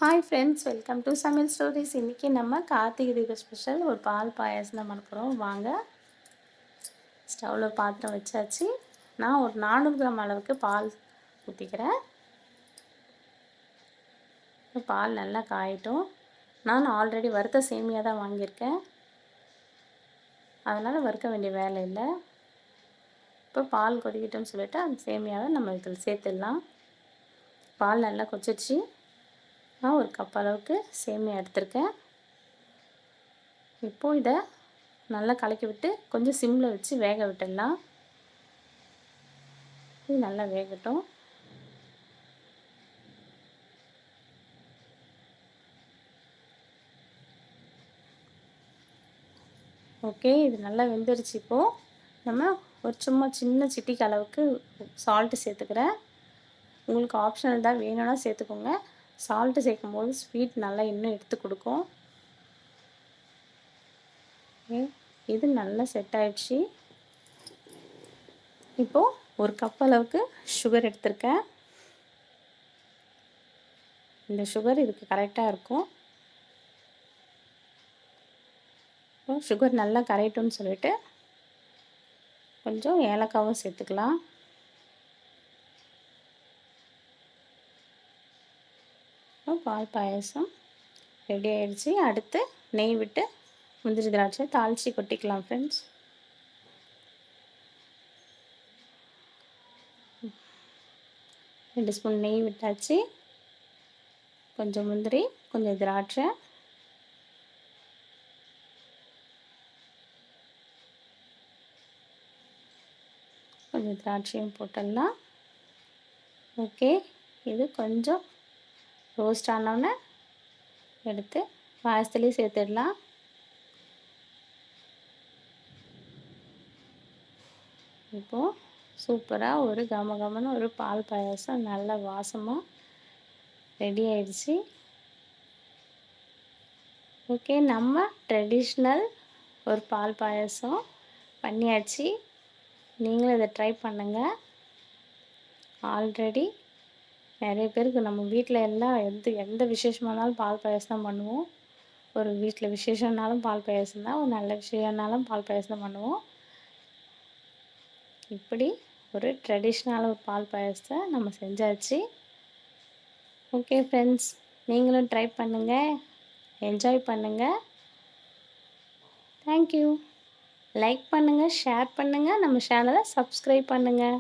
Hi friends, welcome to சமையல் stories. இன்றைக்கி நம்ம கார்த்திகை தீப ஸ்பெஷல் ஒரு பால் பாயாசம் தான் பண்ண போகிறோம். வாங்க, ஸ்டவ்வில் பாத்திரம் வச்சாச்சு. நான் ஒரு 400 கிராம் அளவுக்கு பால் ஊற்றிக்கிறேன். பால் நல்லா காயட்டும். நான் ஆல்ரெடி வறுத்த சேமியா தான் வாங்கியிருக்கேன், அதனால் வறுக்க வேண்டிய வேலை இல்லை. இப்போ பால் கொதிக்கிட்டோன்னு சொல்லிவிட்டு அந்த சேமியாவை நம்ம இதில் சேர்த்துடலாம். பால் நல்லா கொதிச்சிச்சு. நான் ஒரு கப் அளவுக்கு சேமியா எடுத்திருக்கேன். இப்போது இதை நல்லா கலக்கி விட்டு கொஞ்சம் சிம்மில் வச்சு வேக விட்டுடலாம். இது நல்லா வேகட்டும். ஓகே, இது நல்லா வெந்துருச்சு. இப்போது நம்ம ஒரு சும்மா சின்ன சிட்டிக்கு அளவுக்கு சால்ட்டு சேர்த்துக்கிறேன். உங்களுக்கு ஆப்ஷனல் தான், வேணும்னா சேர்த்துக்கோங்க. சால்ட்டு சேர்க்கும் போது ஸ்வீட் நல்லா இன்னும் எடுத்து கொடுக்கும். இது நல்லா செட் ஆகிடுச்சு. இப்போது ஒரு கப் அளவுக்கு சுகர் எடுத்திருக்கேன். இந்த சுகர் இதுக்கு கரெக்டாக இருக்கும். சுகர் நல்லா கரையட்டும்னு சொல்லிட்டு கொஞ்சம் ஏலக்காவும் சேர்த்துக்கலாம். பால் பாயாசம் ரெடி ஆகிடுச்சு. அடுத்து நெய் விட்டு முந்திரி திராட்சை தாளித்து கொட்டிக்கலாம் ஃப்ரெண்ட்ஸ். ரெண்டு ஸ்பூன் நெய் விட்டாச்சு. கொஞ்சம் முந்திரி, கொஞ்சம் திராட்சை, கொஞ்சம் திராட்சையும் போட்டுடலாம். ஓகே, இது கொஞ்சம் ரோஸ்ட் ஆனோடனே எடுத்து பாயசத்துலேயும் சேர்த்துடலாம். இப்போது சூப்பராக ஒரு கமகமன்னு ஒரு பால் பாயாசம் நல்ல வாசமாக ரெடி ஆயிடுச்சு. ஓகே, நம்ம ட்ரெடிஷ்னல் ஒரு பால் பாயாசம் பண்ணியாச்சு. நீங்களும் இதை ட்ரை பண்ணுங்கள். ஆல்ரெடி நிறைய பேருக்கு நம்ம வீட்டில் எல்லாம் எந்த விசேஷமானாலும் பால் பாயாசம் தான் பண்ணுவோம். ஒரு வீட்டில் விசேஷம்னாலும் பால் பாயாசம் தான், ஒரு நல்ல விஷயம்னாலும் பால் பாயாசம் தான் பண்ணுவோம். இப்படி ஒரு ட்ரெடிஷ்னலான ஒரு பால் பாயாசத்தை நம்ம செஞ்சாச்சு. ஓகே ஃப்ரெண்ட்ஸ், நீங்களும் ட்ரை பண்ணுங்கள், என்ஜாய் பண்ணுங்கள். தேங்க்யூ. லைக் பண்ணுங்கள், ஷேர் பண்ணுங்கள், நம்ம சேனலை சப்ஸ்கிரைப் பண்ணுங்கள்.